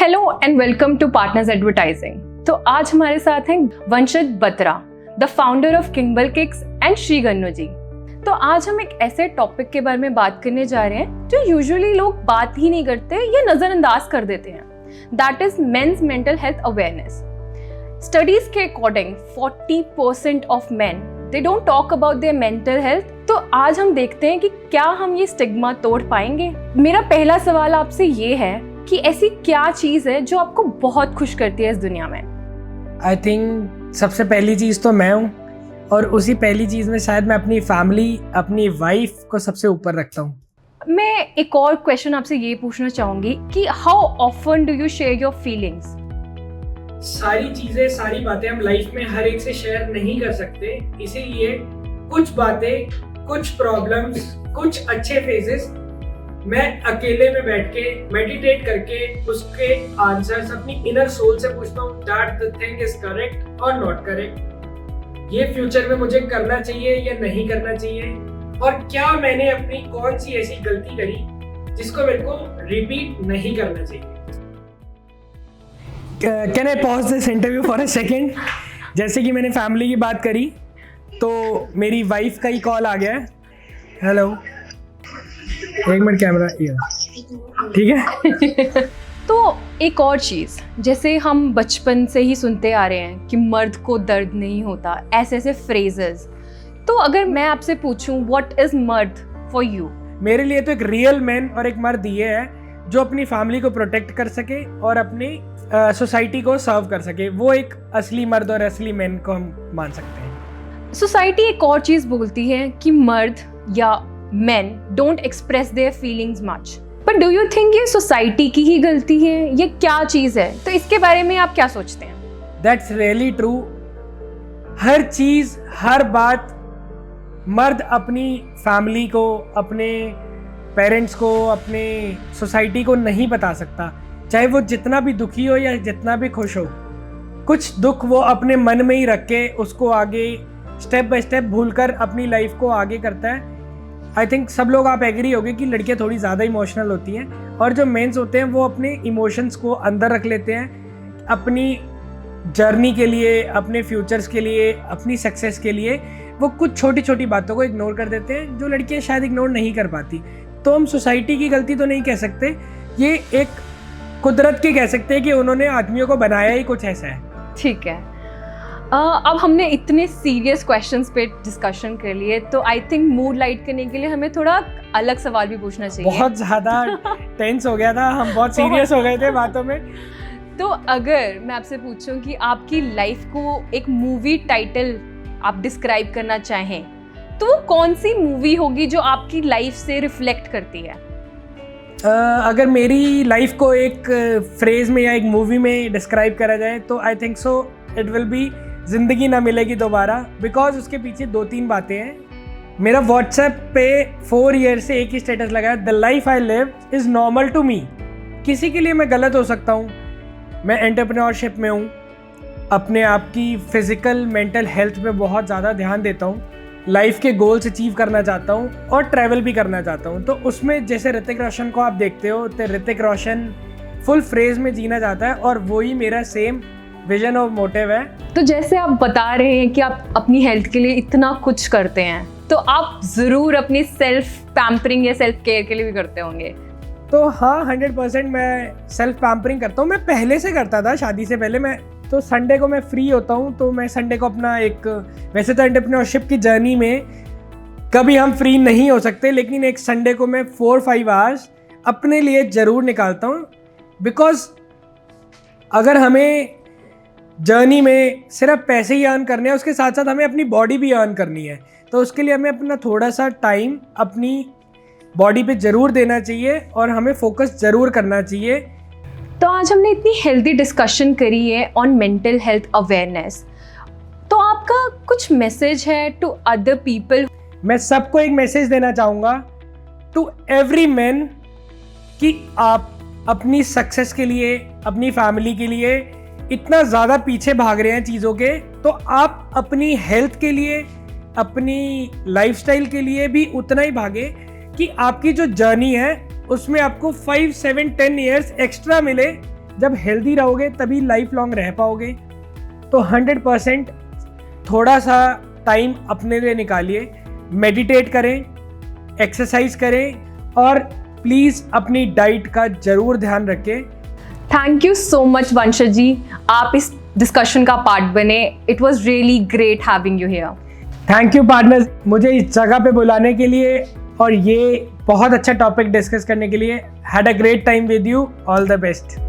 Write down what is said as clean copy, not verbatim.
Hello and welcome to partners advertising. तो आज हमारे साथ हैं Vanshit Batra, the founder of Kingbal cakes and Shri Gannu ji. तो आज हम एक ऐसे टॉपिक के बारे में बात करने जा रहे हैं जो यूजुअली लोग बात ही नहीं करते या नजरअंदाज कर देते हैं। That is men's mental health awareness. Studies के according 40% of men they don't talk about their mental health. तो आज हम देखते हैं कि क्या हम ये स्टिग्मा तोड़ पाएंगे। मेरा पहला सवाल आपसे ये है कि ऐसी क्या चीज है जो आपको बहुत खुश करती है इस दुनिया में? आई थिंक सबसे पहली चीज़ तो मैं हूँ, और उसी पहली चीज़ में शायद मैं अपनी फैमिली, अपनी वाइफ को सबसे ऊपर रखता हूँ। मैं एक और क्वेश्चन आपसे ये पूछना चाहूंगी कि how often do you share your feelings? सारी चीज़ें, सारी बातें हम लाइफ में हर एक से शेयर नहीं कर सकते, इसीलिए कुछ बातें, कुछ प्रॉब्लम्स, कुछ अच्छे फेजेस मैं अकेले में बैठ के मेडिटेट करके उसके आंसर्स अपनी इनर सोल से पूछता हूँ, that the thing is correct और नॉट करेक्ट, ये फ्यूचर में मुझे करना चाहिए या नहीं करना चाहिए, और क्या मैंने अपनी कौन सी ऐसी गलती करी जिसको मेरे को रिपीट नहीं करना चाहिए। Can I pause this interview for a second? जैसे कि मैंने फैमिली की बात करी तो मेरी वाइफ का ही कॉल आ गया है। हेलो, एक मिनट, कैमरा ठीक है। तो एक और चीज, जैसे हम बचपन से ही सुनते आ रहे हैं कि मर्द को दर्द नहीं होता, ऐसे ऐसे फ्रेजेस। तो अगर मैं आपसे पूछूं व्हाट इज मर्द फॉर यू? मेरे लिए तो एक रियल मैन और एक मर्द ये है जो अपनी फैमिली को प्रोटेक्ट कर सके और अपनी सोसाइटी को सर्व कर सके। वो एक असली मर्द और असली मैन को हम मान सकते हैं। सोसाइटी एक और चीज बोलती है कि मर्द या men don't express their feelings much. But do you think ये सोसाइटी की ही गलती है? ये क्या चीज़ है? तो इसके बारे में आप क्या सोचते हैं? That's really true. हर चीज़, हर बात मर्द अपनी फैमिली को, अपने पेरेंट्स को, अपने सोसाइटी को नहीं बता सकता। चाहे वो जितना भी दुखी हो या जितना भी खुश हो, कुछ दुख वो अपने मन में ही रख के उसको आगे स्टेप बाय स्टेप भूलकर अपनी लाइफ को आगे करता है। आई थिंक सब लोग आप एग्री होंगे कि लड़कियां थोड़ी ज़्यादा इमोशनल होती हैं, और जो मेंस होते हैं वो अपने इमोशंस को अंदर रख लेते हैं अपनी जर्नी के लिए, अपने फ्यूचर्स के लिए, अपनी सक्सेस के लिए। वो कुछ छोटी छोटी बातों को इग्नोर कर देते हैं जो लड़कियां शायद इग्नोर नहीं कर पाती। तो हम सोसाइटी की गलती तो नहीं कह सकते, ये एक कुदरत की कह सकते हैं कि उन्होंने आदमियों को बनाया ही कुछ ऐसा है। ठीक है। अब हमने इतने सीरियस क्वेश्चंस पे डिस्कशन कर लिए, तो आई थिंक मूड लाइट करने के लिए हमें थोड़ा अलग सवाल भी पूछना चाहिए। बहुत ज़्यादा टेंस हो गया था, हम बहुत सीरियस हो गए थे बातों में। तो अगर मैं आपसे पूछूं कि आपकी लाइफ को एक मूवी टाइटल आप डिस्क्राइब करना चाहें, तो वो कौन सी मूवी होगी जो आपकी लाइफ से रिफ्लेक्ट करती है? अगर मेरी लाइफ को एक फ्रेज में या एक मूवी में डिस्क्राइब करा जाए तो I think so it will be ज़िंदगी ना मिलेगी दोबारा। बिकॉज उसके पीछे 2-3 बातें हैं। मेरा व्हाट्सएप पे 4 ईयर से एक ही स्टेटस लगा है, the life I live is normal to me. किसी के लिए मैं गलत हो सकता हूँ, मैं एंटरप्रेन्योरशिप में हूँ, अपने आप की फिज़िकल मेंटल हेल्थ पे बहुत ज़्यादा ध्यान देता हूँ, लाइफ के गोल्स अचीव करना चाहता हूँ और ट्रैवल भी करना चाहता हूँ। तो उसमें जैसे ऋतिक रोशन को आप देखते हो तो ऋतिक रोशन फुल फ्रेज में जीना चाहता है, और वही मेरा सेम विजन और मोटिव है। तो जैसे आप बता रहे हैं कि आप अपनी हेल्थ के लिए इतना कुछ करते हैं, तो आप ज़रूर अपनी सेल्फ पैम्परिंग या सेल्फ केयर के लिए भी करते होंगे। तो हाँ, 100% मैं सेल्फ पैम्परिंग करता हूँ। मैं पहले से करता था, शादी से पहले। मैं तो संडे को मैं फ्री होता हूँ, तो मैं संडे को अपना एक, वैसे तो एंटरप्रेन्योरशिप की जर्नी में कभी हम फ्री नहीं हो सकते, लेकिन एक संडे को मैं 4-5 आवर्स अपने लिए ज़रूर निकालता हूँ। बिकॉज अगर हमें जर्नी में सिर्फ पैसे ही अर्न करने हैं, उसके साथ साथ हमें अपनी बॉडी भी अर्न करनी है, तो उसके लिए हमें अपना थोड़ा सा टाइम अपनी बॉडी पे ज़रूर देना चाहिए और हमें फोकस ज़रूर करना चाहिए। तो आज हमने इतनी हेल्दी डिस्कशन करी है ऑन मेंटल हेल्थ अवेयरनेस, तो आपका कुछ मैसेज है टू अदर पीपल? मैं सबको एक मैसेज देना चाहूँगा टू एवरी मैन कि आप अपनी सक्सेस के लिए, अपनी फैमिली के लिए इतना ज़्यादा पीछे भाग रहे हैं चीज़ों के, तो आप अपनी हेल्थ के लिए, अपनी लाइफस्टाइल के लिए भी उतना ही भागे कि आपकी जो जर्नी है उसमें आपको 5, 7, 10 ईयर्स एक्स्ट्रा मिले जब हेल्दी रहोगे तभी लाइफ लॉन्ग रह पाओगे। तो 100% थोड़ा सा टाइम अपने लिए निकालिए, मेडिटेट करें, एक्सरसाइज करें और प्लीज़ अपनी डाइट का ज़रूर ध्यान रखें। थैंक यू सो मच वंशज जी, आप इस डिस्कशन का पार्ट बने। It was really great having you here. Thank you partners, मुझे इस जगह पे बुलाने के लिए और ये बहुत अच्छा टॉपिक डिस्कस करने के लिए। Had a great time with you, all the best.